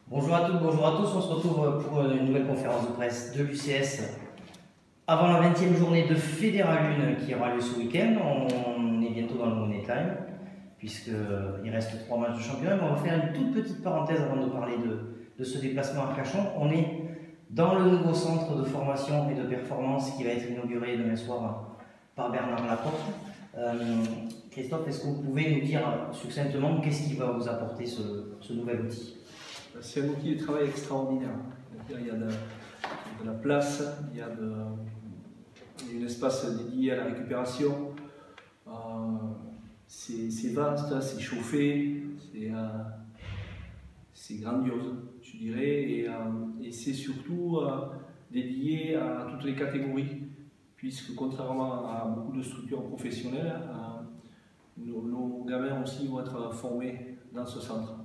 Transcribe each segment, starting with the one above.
Bonjour à toutes, bonjour à tous. On se retrouve pour une nouvelle conférence de presse de l'UCS avant la 20e journée de Fédéral 1 qui aura lieu ce week-end. On est bientôt dans le Money Time puisqu'il reste 3 matchs de championnat. Mais on va faire une toute petite parenthèse avant de parler de ce déplacement à Cachan. On est dans le nouveau centre de formation et de performance qui va être inauguré demain soir par Bernard Laporte. Christophe, est-ce que vous pouvez nous dire succinctement qu'est-ce qui va vous apporter ce nouvel outil? C'est un outil de travail extraordinaire. Il y a de la place, il y a un espace dédié à la récupération. C'est vaste, c'est chauffé, c'est grandiose, je dirais, et c'est surtout dédié à toutes les catégories, puisque contrairement à beaucoup de structures professionnelles, nos gamins aussi vont être formés dans ce centre.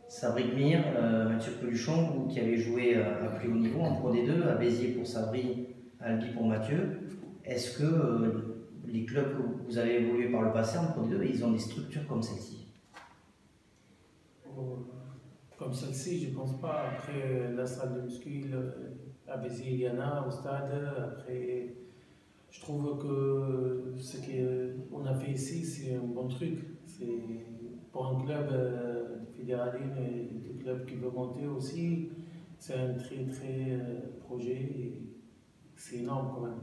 Sabri Gmir, Mathieu Peluchon, vous qui avez joué à plus haut niveau en Pro D2, à Béziers pour Sabri, à Albi pour Mathieu, est-ce que les clubs que vous avez évolué par le passé en Pro D2, ils ont des structures comme celle-ci? Comme celle-ci, je ne pense pas. Après la salle de muscu, à Béziers, il y en a au stade. Après, je trouve que ce qu'on a fait ici, c'est un bon truc. C'est pour un club fédéral et des clubs qui veulent monter aussi, c'est un très projet et c'est énorme quand même.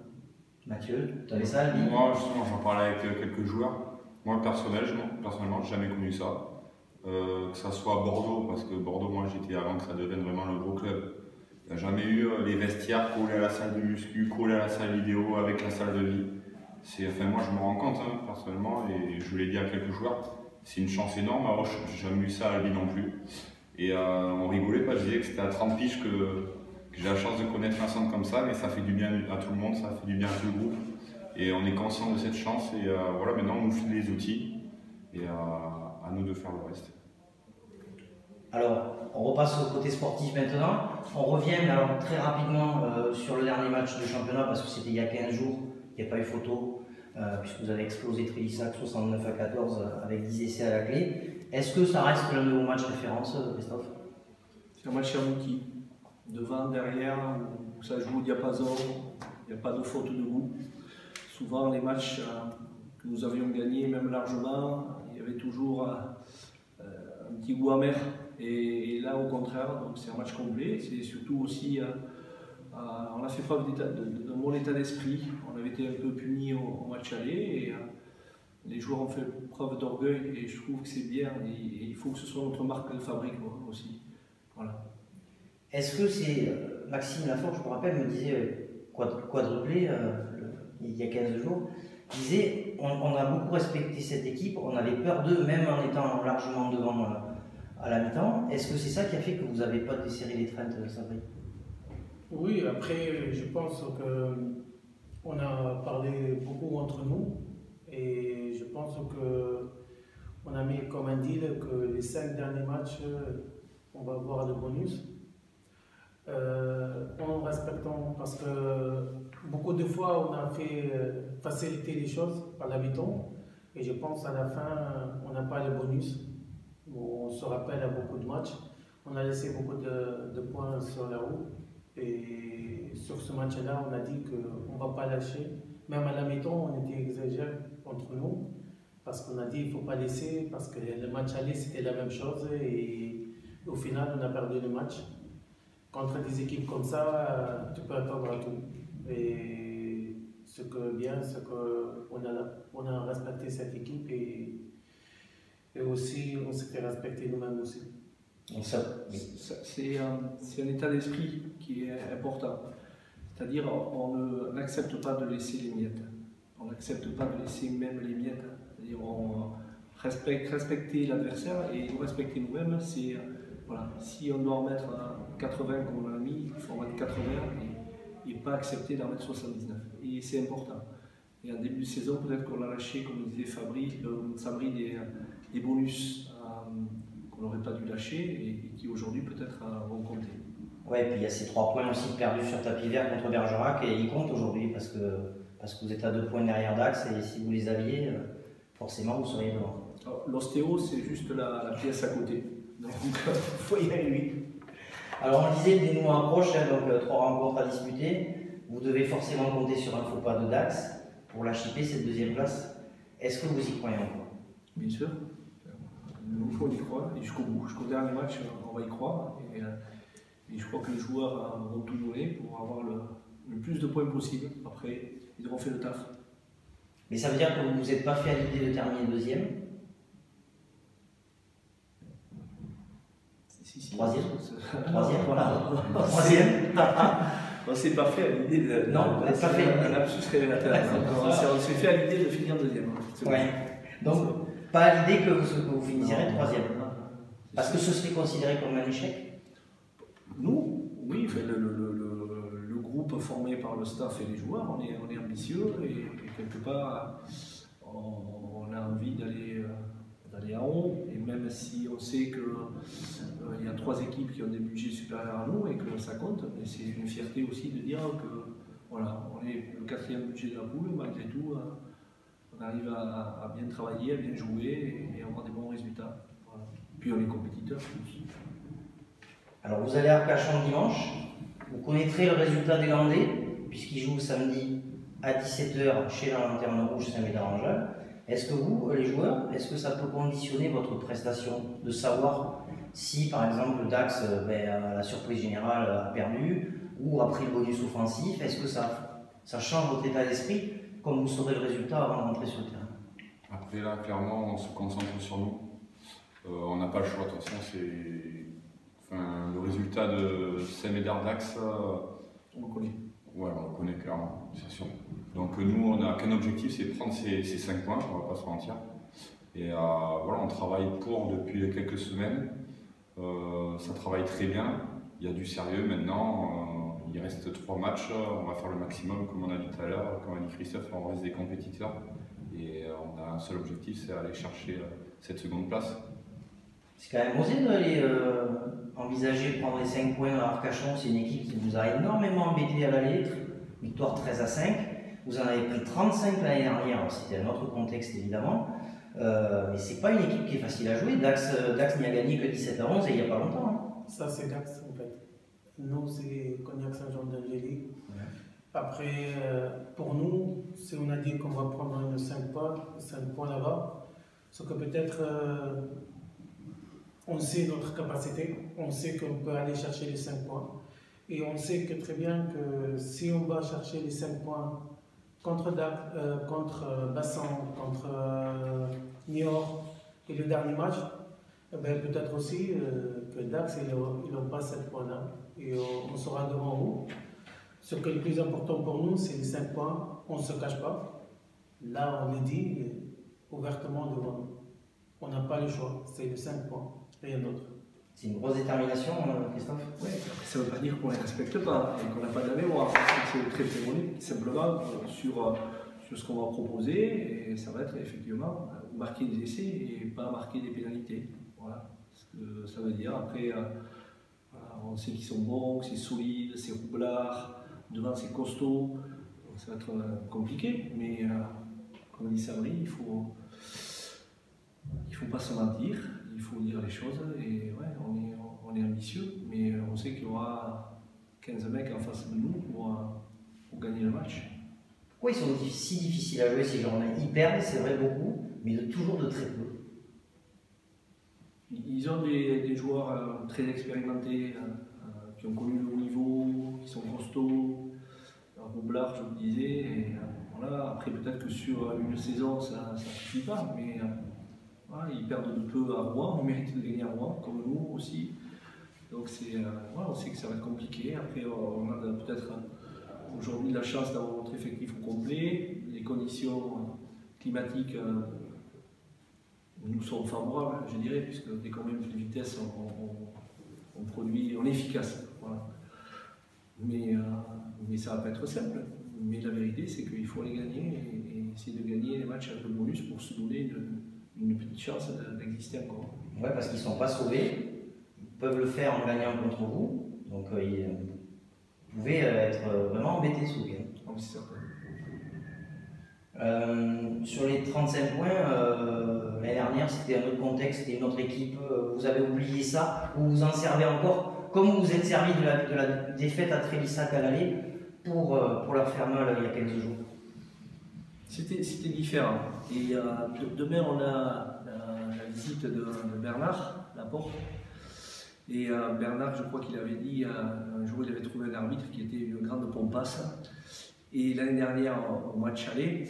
Mathieu, tu avais ça, Albi? Moi, justement, j'en parlais avec quelques joueurs. Moi, personnellement, j'ai jamais connu ça. Que ça soit à Bordeaux, parce que Bordeaux, moi, j'étais avant que ça devienne vraiment le gros club. Il n'y a jamais eu les vestiaires collés à la salle de muscu, collés à la salle vidéo, avec la salle de vie. Moi, je me rends compte, personnellement, et je l'ai dit à quelques joueurs, c'est une chance énorme. Alors, j'ai jamais eu ça à Albi non plus. Et on rigolait, je disais que c'était à 30 piges que j'ai la chance de connaître un centre comme ça, mais ça fait du bien à tout le monde, ça fait du bien à tout le groupe. Et on est conscient de cette chance, et voilà, maintenant on nous file les outils, et à nous de faire le reste. Alors, on repasse au côté sportif maintenant. On revient alors très rapidement sur le dernier match de championnat parce que c'était il y a 15 jours, il n'y a pas eu photo, puisque vous avez explosé Trélissac 69-14 avec 10 essais à la clé. Est-ce que ça reste le nouveau match référence, Christophe? C'est un match à outil. Devant, derrière, où ça joue au diapason, il n'y a pas de faute de goût. Souvent, les matchs que nous avions gagnés, même largement, il y avait toujours un petit goût amer. Et là, au contraire, c'est un match complet. C'est surtout aussi, on a fait preuve d'un bon état d'esprit. On avait été un peu punis au match aller. Et les joueurs ont fait preuve d'orgueil. Et je trouve que c'est bien. Et il faut que ce soit notre marque de fabrique aussi. Voilà. Est-ce que c'est Maxime Lafort, je me rappelle, me disait quadruplé il y a 15 jours, disait on a beaucoup respecté cette équipe, on avait peur d'eux même en étant largement devant à la mi-temps. Est-ce que c'est ça qui a fait que vous n'avez pas desserré les traînes, Sabri? Oui, après, je pense qu'on a parlé beaucoup entre nous et je pense qu'on a mis comme un deal que les 5 derniers matchs, on va avoir le bonus. En respectant, parce que beaucoup de fois on a fait faciliter les choses par la mi-temps et je pense à la fin on n'a pas le bonus. On se rappelle à beaucoup de matchs, on a laissé beaucoup de points sur la roue et sur ce match-là on a dit qu'on ne va pas lâcher. Même à la mi-temps on était exagéré entre nous parce qu'on a dit il ne faut pas laisser parce que le match aller c'était la même chose et au final on a perdu le match. Contre des équipes comme ça, tu peux attendre à tout. Et ce que bien, c'est qu'on a respecté cette équipe et aussi on s'est fait respecter nous-mêmes aussi. C'est un état d'esprit qui est important. C'est-à-dire on n'accepte pas de laisser les miettes. On n'accepte pas de laisser même les miettes. C'est-à-dire on respecter l'adversaire et nous respecter nous-mêmes, c'est voilà, si on doit en mettre 80 comme on a mis, il faut en mettre 80 et pas accepter d'en mettre 79. Et c'est important. Et en début de saison, peut-être qu'on a lâché, comme disait Sabri, des bonus qu'on n'aurait pas dû lâcher et qui aujourd'hui peut-être vont compter. Ouais, et puis il y a ces 3 points aussi perdus sur tapis vert contre Bergerac et ils comptent aujourd'hui parce que vous êtes à 2 points derrière Dax et si vous les aviez, forcément vous seriez devant. L'ostéo, c'est juste la pièce à côté. Donc il faut y aller vite. Alors on le disait, le dénouement approche, hein, donc 3 rencontres à disputer. Vous devez forcément compter sur un faux pas de Dax pour l'achipper cette deuxième place. Est-ce que vous y croyez encore? Bien sûr. Il faut y croire, et jusqu'au bout. Jusqu'au dernier match, on va y croire. Et je crois que les joueurs vont tout donner pour avoir le plus de points possible. Après, ils auront fait le taf. Mais ça veut dire que vous ne vous êtes pas fait à l'idée de terminer deuxième? Si. Troisième. Troisième, voilà. Troisième. On ne s'est pas fait à l'idée de. Non, on n'a pas fait. Un lapsus révélateur. On s'est fait à l'idée de finir deuxième. Ouais. Donc, pas à l'idée que vous finirez troisième. Parce que ce serait considéré comme un échec? Nous, oui, enfin, le groupe formé par le staff et les joueurs, on est ambitieux et quelque part, on a envie d'aller en haut. Et même si on sait qu'il y a 3 équipes qui ont des budgets supérieurs à nous et que ça compte, mais c'est une fierté aussi de dire que voilà, on est le 4e budget de la poule, malgré tout, on arrive à bien travailler, à bien jouer et avoir des bons résultats. Voilà. Puis on est compétiteurs tous. Alors vous allez à Arcachon dimanche, vous connaîtrez le résultat des Landais, puisqu'ils jouent samedi à 17h chez la Lanterne Rouge Saint-Médard-en-Jalles. Est-ce que vous, les joueurs, est-ce que ça peut conditionner votre prestation de savoir si par exemple Dax, la surprise générale, a perdu ou a pris le bonus offensif? Est-ce que ça change votre état d'esprit comme vous saurez le résultat avant de rentrer sur le terrain? Après là, clairement, on se concentre sur nous. On n'a pas le choix, de toute façon, le résultat de Saint-Médard-Dax, On le connaît. Ouais, on le connaît clairement, c'est sûr. Donc nous, on n'a qu'un objectif, c'est prendre ces 5 points, on ne va pas se mentir. Et voilà, on travaille depuis quelques semaines. Ça travaille très bien, il y a du sérieux maintenant. Il reste 3 matchs, on va faire le maximum, comme on a dit tout à l'heure, comme a dit Christophe, on reste des compétiteurs. Et on a un seul objectif, c'est aller chercher cette seconde place. C'est quand même osé d'aller envisager de prendre les 5 points à Arcachon. C'est une équipe qui vous a énormément embêté à l'aller, victoire 13-5. Vous en avez pris 35 l'année dernière, c'était un autre contexte évidemment. Mais c'est pas une équipe qui est facile à jouer. Dax n'y a gagné que 17-11 et il n'y a pas longtemps. Hein. Ça, c'est Dax en fait. Nous, c'est Cognac Saint-Jean d'Angély. Ouais. Après, pour nous, si on a dit qu'on va prendre 5 points là-bas, ce que peut-être on sait notre capacité, on sait qu'on peut aller chercher les 5 points. Et on sait que très bien que si on va chercher les 5 points contre Bassan, contre Niort et le dernier match, peut-être aussi que Dax ils n'ont pas 7 points-là. Et on sera devant vous. Ce qui est le plus important pour nous, c'est les 5 points. On ne se cache pas. Là, on le dit ouvertement devant nous. On n'a pas le choix. C'est les 5 points, rien d'autre. C'est une grosse détermination, Christophe? Oui, ça ne veut pas dire qu'on ne les respecte pas et qu'on n'a pas de la mémoire. C'est très très simplement sur ce qu'on va proposer et ça va être effectivement marquer des essais et pas marquer des pénalités. Voilà ce que ça veut dire. Après, on sait qu'ils sont bons, que c'est solide, c'est roublard, devant c'est costaud. Ça va être compliqué, mais comme dit Sabri, il ne faut pas se mentir. Il faut dire les choses et ouais, on est ambitieux, mais on sait qu'il y aura 15 mecs en face de nous pour gagner le match. Pourquoi ils sont si difficiles à jouer ces gens-là? Ils perdent, c'est vrai, beaucoup, mais toujours de très peu. Ils ont des joueurs très expérimentés, qui ont connu le haut niveau, qui sont costauds, roublards, je vous le disais. Et, voilà. Après, peut-être que sur une saison, ça ne suffit pas, mais voilà, ils perdent de peu à Rouen, on mérite de gagner à Rouen, comme nous aussi. Donc on sait que ça va être compliqué. Après, on a peut-être aujourd'hui la chance d'avoir notre effectif au complet. Les conditions climatiques nous sont favorables, je dirais, puisque dès qu'on met une petite vitesse, on produit, on est efficace. Voilà. Mais ça ne va pas être simple. Mais la vérité, c'est qu'il faut les gagner et essayer de gagner les matchs avec le bonus pour se donner une petite chance d'exister encore. Ouais, parce qu'ils ne sont pas sauvés, ils peuvent le faire en gagnant contre vous, donc vous pouvez être vraiment embêtés ce week-end. Ah, c'est certain. Sur les 35 points, L'année dernière, c'était un autre contexte, c'était une autre équipe. Vous avez oublié ça, ou vous en servez encore, comme vous vous êtes servi de la défaite à Trélissac à l'aller pour leur faire mal il y a 15 jours. C'était différent. Et demain, on a la visite de Bernard Laporte. Et Bernard, je crois qu'il avait dit, un jour, il avait trouvé un arbitre qui était une grande pompasse. Et l'année dernière, au match aller,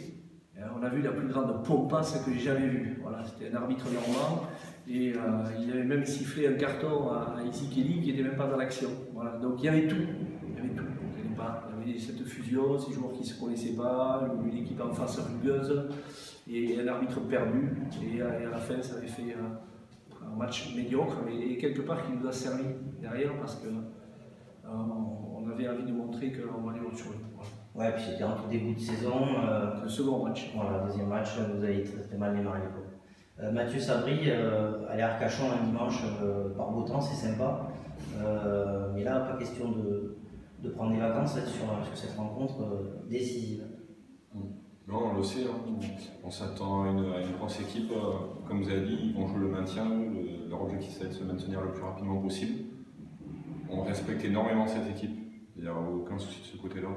on a vu la plus grande pompasse que j'ai jamais vue. Voilà, c'était un arbitre normand. Et il avait même sifflé un carton à Issy Kelly qui n'était même pas dans l'action. Voilà, donc il y avait tout. Il y avait tout. Il y avait cette fusion, ces joueurs qui ne se connaissaient pas, une équipe en face rugueuse et un arbitre perdu. Et à la fin, ça avait fait un match médiocre, mais quelque part qui nous a servi derrière parce qu'on avait envie de montrer qu'on valait autre chose. Voilà. Ouais, puis c'était en tout début de saison. Le second match. Voilà, le deuxième match, vous avez très mal démarré l'époque. Mathieu Sabri, aller à Arcachon un dimanche par beau temps, c'est sympa. Mais là, pas question de prendre des vacances sur cette rencontre décisive. Non, on le sait, hein. On s'attend à une grosse équipe. Comme vous avez dit, ils vont jouer le maintien. Leur objectif, c'est de se maintenir le plus rapidement possible. On respecte énormément cette équipe. Il n'y a aucun souci de ce côté-là.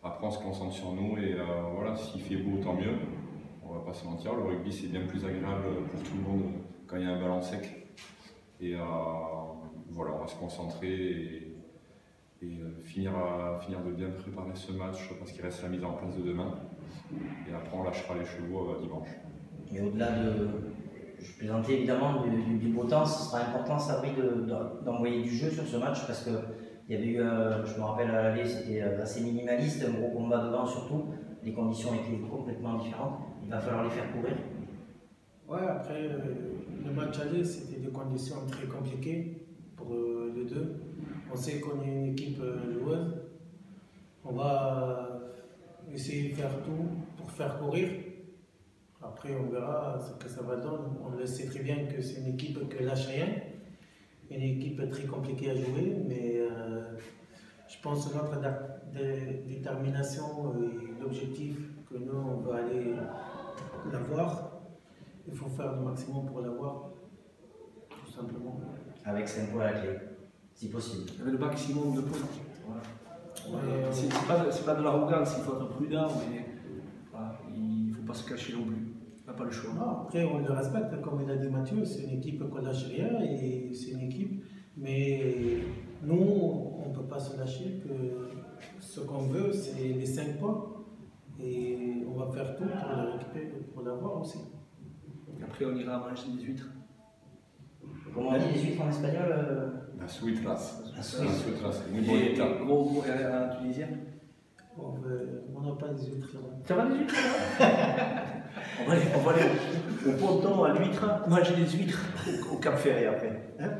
Après, on se concentre sur nous et voilà, s'il fait beau, tant mieux. On va pas se mentir, le rugby, c'est bien plus agréable pour tout le monde quand il y a un ballon sec. Et voilà, on va se concentrer et finir de bien préparer ce match parce qu'il reste la mise en place de demain. Et après, on lâchera les chevaux dimanche. Et au-delà je plaisantais évidemment du beau temps, ce sera important, Sabri, d'envoyer du jeu sur ce match parce qu'il y avait eu, je me rappelle à l'aller, c'était assez minimaliste, un gros combat devant surtout. Les conditions étaient complètement différentes. Il va falloir les faire courir. Ouais, après, le match aller, c'était des conditions très compliquées pour les deux. On sait qu'on est une équipe joueuse. On va essayer de faire tout pour faire courir. Après, on verra ce que ça va donner. On le sait très bien que c'est une équipe qui lâche rien. Une équipe très compliquée à jouer, mais je pense que notre détermination et l'objectif que nous, on va aller l'avoir, il faut faire le maximum pour l'avoir, tout simplement. Avec 5 points à la clé, si possible. Avec le maximum de points. Voilà. C'est pas de l'arrogance, il faut être prudent, mais voilà, il ne faut pas se cacher non plus. On n'a pas le choix. Non, après, on le respecte, comme il a dit Mathieu, c'est une équipe qu'on lâche rien et c'est une équipe. Mais nous, on ne peut pas se lâcher que ce qu'on veut, c'est les 5 points. Et on va faire tout pour le récupérer, pour l'avoir aussi. Et après, on ira manger des huîtres. Comment on dit les huîtres en espagnol Las huitras. Las huitras. Muy bonita. Gros mot en tunisien. On n'a pas des huîtres là-bas. Ça va les huîtres on va aller au ponton à l'huître, manger des huîtres au Cap Ferré après. Hein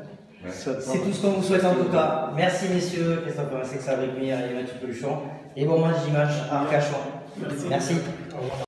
Ouais. C'est tout ce qu'on vous souhaite en tout cas. Merci messieurs, Christophe Sabri et Mathieu Peluchon. Et bon match dimanche à Arcachon. Merci. Merci. Au revoir.